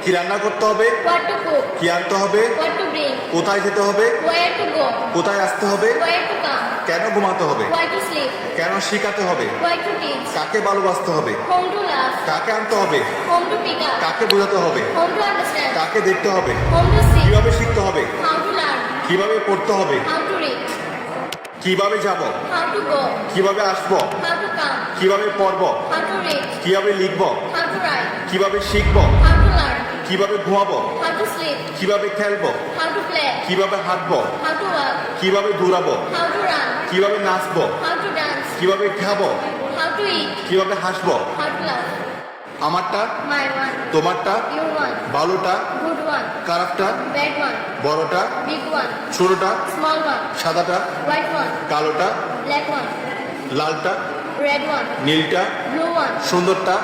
কি রান্না করতে হবে? What to cook? কি আনতে হবে? What to bring? কোথায় যেতে হবে? Where to go? কোথায় আসতে হবে? Where to come? কেন ঘুমাতে হবে? Why to sleep? কেন শিখাতে হবে? Why to teach? কাকে ভালোবাসতে হবে? Whom to love? কাকে আনতে হবে? Whom to pick up? কাকে বোঝাতে হবে? Whom to understand? কাকে দেখতে হবে? Whom to see? কিভাবে শিখতে হবে? How to learn? কিভাবে পড়তে হবে? How to read? কিভাবে যাব? How to go? কিভাবে আসবো? How to come? কিভাবে পড়বো? How to read? কিভাবে লিখবো? How to write? কিভাবে শিখবো? How to learn? কিভাবে ঘুমাবো? How to sleep? কিভাবে খেলবো? How to play? কিভাবে হাঁটবো? How to walk? কিভাবে দৌড়াবো? How to run? কিভাবে নাচবো? How to dance? কিভাবে খাবো? How to eat? কিভাবে হাসবো? How to laugh? আমারটা, My one. তোমারটা, Your one. ভালোটা, Good one. খারাপটা, Bad one. বড়টা, Big one. ছোটটা, Small one. সাদাটা, White one. কালোটা, Black one. লালটা, Red one. নীলটা, Blue one. সুন্দরটা,